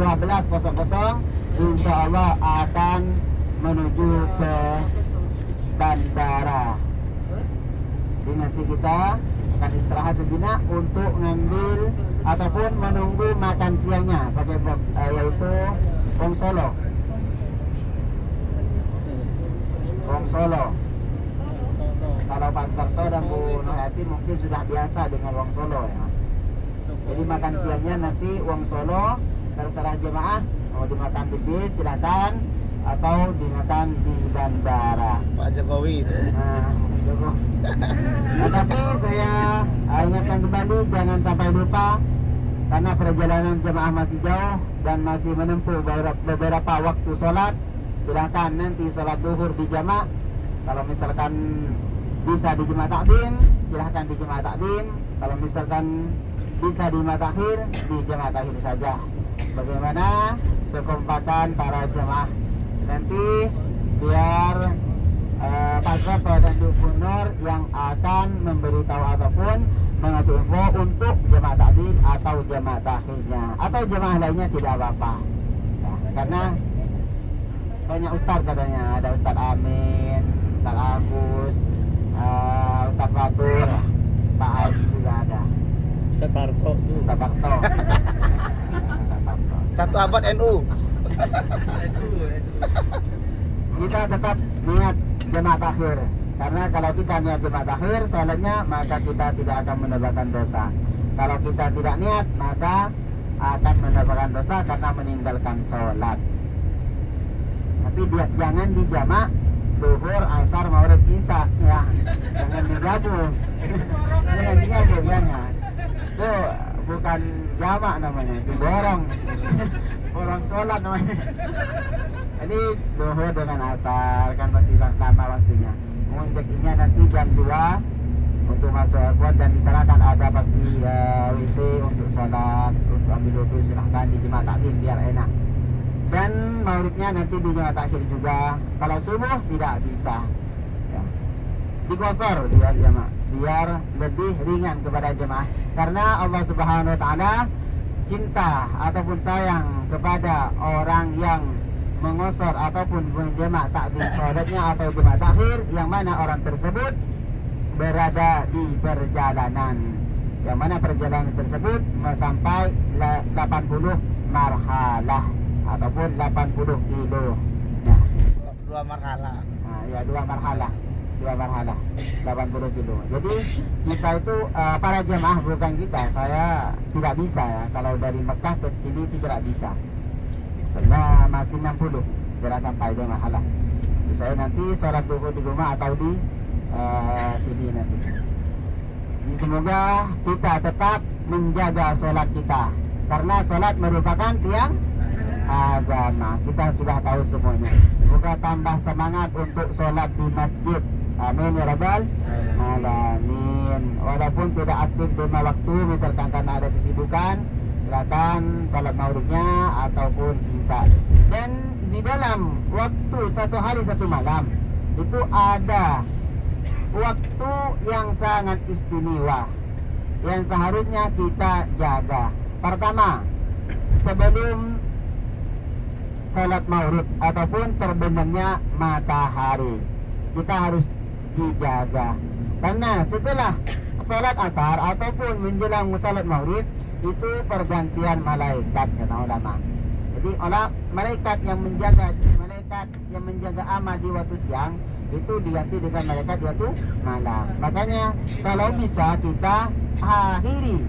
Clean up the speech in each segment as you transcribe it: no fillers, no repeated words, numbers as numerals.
12.00 insya Allah akan menuju ke bandara. Jadi nanti kita akan istirahat sejenak untuk ngambil ataupun menunggu makan siangnya pakai box, yaitu Wong Solo. Wong Solo. Kalau Pak Suparto dan Bu Nurhayati mungkin sudah biasa dengan Wong Solo ya. Jadi makan siangnya nanti Wong Solo, terserah jemaah mau dimakan di bis silakan atau dimakan di bandara. Pak Jokowi itu. Nah, Jokowi. Nah, tapi saya ingatkan kembali jangan sampai lupa karena perjalanan jemaah masih jauh dan masih menempuh beberapa waktu sholat. Silakan nanti sholat duhur di jamaah. Kalau misalkan bisa di jemaah takdim, silahkan di jemaah takdim. Kalau misalkan bisa di jemaah takhir, di jemaah takhir saja. Bagaimana kekompakan para jemaah nanti biar Pak Suparto dan Bu Nur yang akan memberitahu ataupun mengasih info untuk jemaah takdim atau jemaah takhirnya atau jemaah lainnya tidak apa-apa ya, karena banyak ustaz katanya, ada Ustaz Amin, Ustaz Agus, Ustaz Fatur, Pak Haji juga ada. Ustaz Parto. Ustaz Parto. Satu abad NU. Kita tetap niat jemaah takhir. Karena kalau kita niat jemaah takhir, soalnya maka kita tidak akan mendapatkan dosa. Kalau kita tidak niat, maka akan mendapatkan dosa karena meninggalkan sholat. Tapi jangan dijamak duhur, asar, maghrib, isya ya. Jangan digabung. Jangan digabung ya. Itu bukan jamak namanya, itu borong. Borong sholat namanya. Ini duhur dengan asar kan masih lama waktunya. Check-innya nanti jam 2 untuk masuk airport dan di sana kan ada pasti WC untuk sholat, untuk ambil wudhu silahkan di jemaah takdim biar enak. Dan maghribnya nanti di jemaah takhir juga. Kalau subuh tidak bisa ya. Digosor biar lebih ringan kepada jemaah. Karena Allah Subhanahu wa taala cinta ataupun sayang kepada orang yang mengosor ataupun jemaah takdim sholatnya atau jemaah takhir yang mana orang tersebut berada di perjalanan, yang mana perjalanan tersebut sampai 80 marhalah ataupun 80 kilo. Nah, 2 marhalah. Nah, ya 2 marhalah 80 kilo. Jadi kita itu para jemaah, bukan kita, saya tidak bisa ya. Kalau dari Mekah ke sini itu tidak bisa. Karena masih 60 tidak sampai 2 marhalah. Jadi saya nanti sholat duhur di rumah atau di sini nanti. Jadi semoga kita tetap menjaga sholat kita, karena sholat merupakan tiang agama. Kita sudah tahu semuanya. Semoga tambah semangat untuk sholat di masjid. Amin ya rabbal alamin. Walaupun tidak aktif 5 waktu, misalkan karena ada kesibukan, silakan sholat maghribnya ataupun isya. Dan di dalam waktu 1 hari 1 malam itu ada waktu yang sangat istimewa yang seharusnya kita jaga. Pertama, sebelum salat maghrib ataupun terbenamnya matahari, kita harus dijaga. Karena setelah salat asar ataupun menjelang salat maghrib itu pergantian malaikat, kata ulama. Jadi malaikat yang menjaga amal di waktu siang itu diganti dengan malaikat di waktu malam. Makanya kalau bisa kita akhiri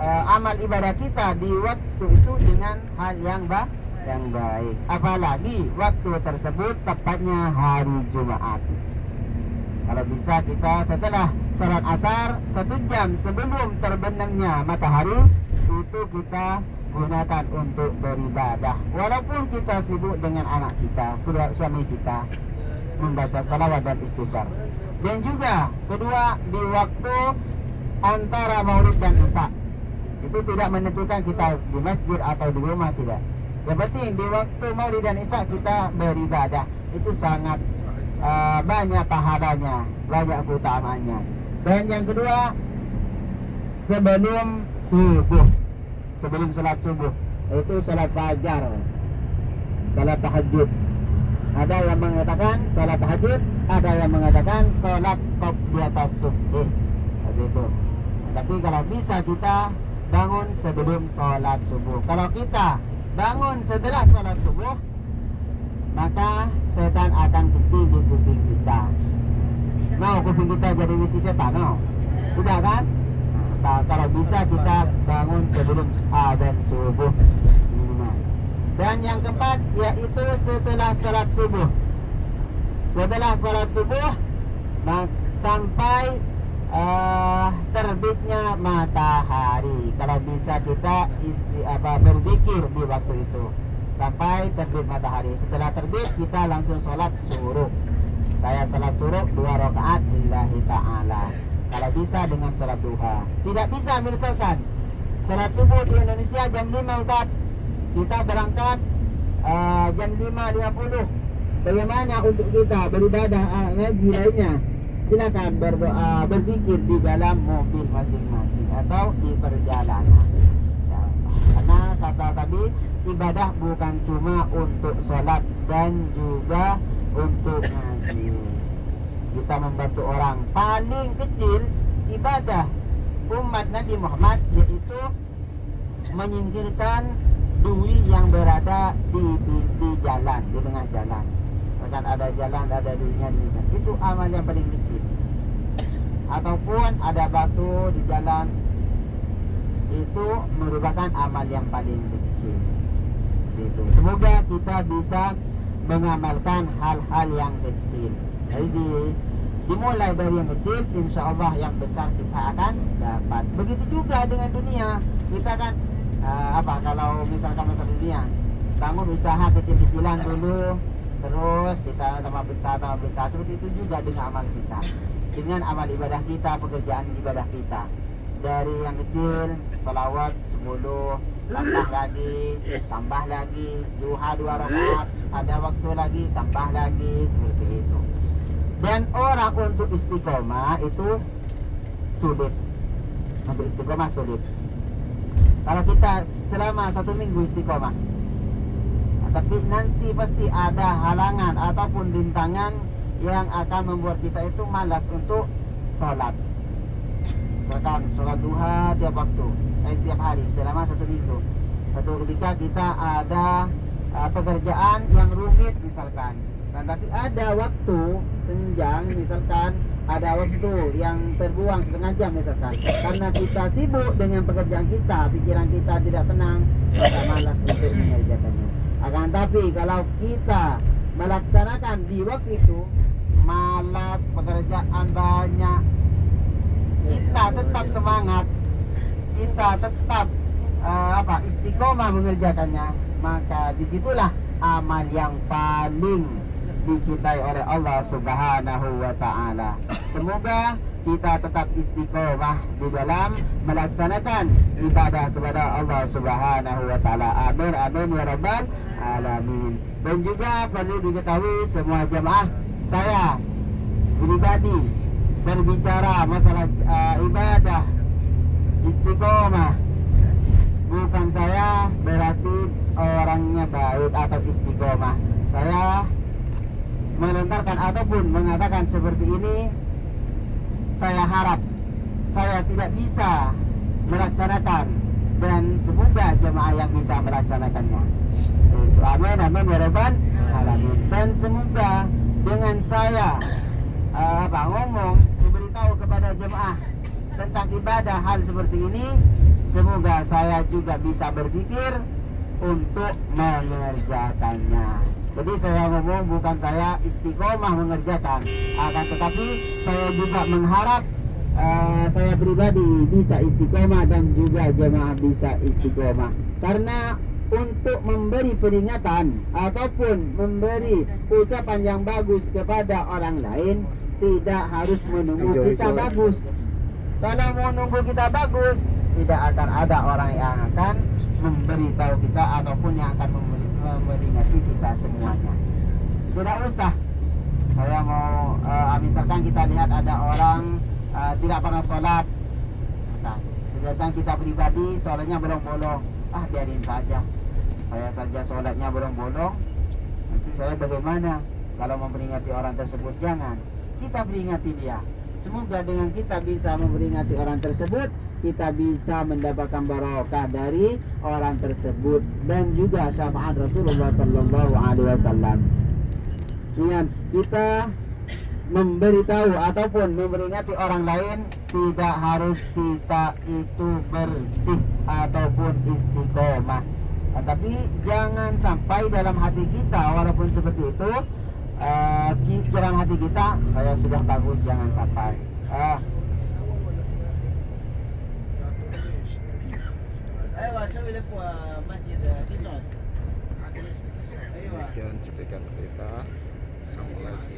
amal ibadah kita di waktu itu dengan hal yang baik. Apalagi waktu tersebut tepatnya hari Jumat. Kalau bisa kita setelah salat asar 1 jam sebelum terbenamnya matahari itu kita gunakan untuk beribadah. Walaupun kita sibuk dengan anak kita, suami kita, membaca salawat dan istighfar. Dan juga kedua, di waktu antara maghrib dan isya itu tidak menentukan kita di masjid atau di rumah, tidak. Yang penting di waktu maghrib dan isya kita beribadah, itu sangat banyak pahalanya, banyak keutamaannya. Dan yang kedua, sebelum sholat subuh Itu salat fajar, salat tahajud. Ada yang mengatakan salat tahajud, ada yang mengatakan salat qobliyatas subuh. Seperti itu. Tapi kalau bisa kita bangun sebelum salat subuh. Kalau kita bangun setelah salat subuh, maka setan akan kecil di kuping kita. Mau kuping kita jadi misi setan? No? Tidak kan? Nah, kalau bisa kita bangun sebelum adzan subuh. Dan yang keempat yaitu setelah salat subuh. Setelah salat subuh sampai terbitnya matahari. Kalau bisa kita berzikir di waktu itu sampai terbit matahari. Setelah terbit kita langsung sholat suruh. Saya sholat suruh 2 rakaat lillahi ta'ala. Kalau bisa dengan sholat duha. Tidak bisa misalkan sholat subuh di Indonesia jam 5 Ustaz, kita berangkat jam 5.50. Bagaimana untuk kita beribadah ngaji lainnya? Silakan berdoa, berzikir di dalam mobil masing-masing atau di perjalanan. Ya, karena kata tadi ibadah bukan cuma untuk sholat dan juga untuk ngaji. Kita membantu orang. Paling kecil ibadah umat Nabi Muhammad yaitu menyingkirkan duri yang berada di jalan, di tengah jalan. Bahkan ada jalan, ada durinya di jalan. Itu amal yang paling kecil. Ataupun ada batu di jalan, itu merupakan amal yang paling kecil. Gitu. Semoga kita bisa mengamalkan hal-hal yang kecil. Jadi dimulai dari yang kecil, insya Allah yang besar kita akan dapat. Begitu juga dengan dunia. Kita kan kalau misalkan masalah dunia, bangun usaha kecil-kecilan dulu, terus kita tambah besar. Seperti itu juga dengan amal kita, dengan amal ibadah kita, pekerjaan ibadah kita. Dari yang kecil, salawat 10, tambah lagi, duha 2 rakaat, ada waktu lagi, tambah lagi, seperti itu. Dan orang untuk istiqomah itu sulit. Untuk istiqomah sulit. Kalau kita selama 1 minggu istiqomah, tapi nanti pasti ada halangan ataupun rintangan yang akan membuat kita itu malas untuk sholat. Misalkan sholat duha tiap waktu, setiap hari selama 1 minggu. Satu ketika kita ada pekerjaan yang rumit misalkan, nah, tapi ada waktu senjang misalkan, ada waktu yang terbuang setengah jam misalkan, karena kita sibuk dengan pekerjaan kita, pikiran kita tidak tenang, kita malas untuk mengerjakannya. Akan tapi kalau kita melaksanakan di waktu itu, malas, pekerjaan banyak, kita tetap semangat, kita tetap istiqomah mengerjakannya, maka disitulah amal yang paling dicintai oleh Allah Subhanahu wa ta'ala. Semoga kita tetap istiqomah di dalam melaksanakan ibadah kepada Allah Subhanahu wa ta'ala. Amin amin ya rabbal alamin. Dan juga perlu diketahui semua jemaah, saya pribadi berbicara masalah ibadah istiqomah, bukan saya berarti orangnya baik atau istiqomah. Saya melontarkan ataupun mengatakan seperti ini, saya harap saya tidak bisa melaksanakan, dan semoga jemaah yang bisa melaksanakannya. Itu amin amin ya rabbal alamin. Dan semoga dengan saya ngomong memberitahu kepada jemaah tentang ibadah hal seperti ini, semoga saya juga bisa berpikir untuk mengerjakannya. Jadi saya ngomong bukan saya istiqomah mengerjakan, akan tetapi saya juga mengharap saya pribadi bisa istiqomah dan juga jemaah bisa istiqomah. Karena untuk memberi peringatan ataupun memberi ucapan yang bagus kepada orang lain, tidak harus menunggu kita bagus. Kalau mau nunggu kita bagus, tidak akan ada orang yang akan memberitahu kita ataupun yang akan memperingati kita semuanya. Tidak usah. Saya mau misalkan kita lihat ada orang tidak pernah sholat, sedangkan kita pribadi sholatnya bolong-bolong. biarin saja, saya saja sholatnya bolong-bolong, nanti saya bagaimana kalau memperingati orang tersebut? Jangan, kita peringati dia. Semoga dengan kita bisa memperingati orang tersebut, kita bisa mendapatkan barokah dari orang tersebut dan juga syafaat Rasulullah Sallallahu Alaihi Wasallam. Ingat, kita memberitahu ataupun memperingati orang lain tidak harus kita itu bersih ataupun istiqomah. Tapi jangan sampai dalam hati kita walaupun seperti itu, dalam hati kita saya sudah bagus, jangan sampai. ايوه سوي لفوه مسجد قصص. ايوه Sekian cuplikan berita. Assalamualaikum.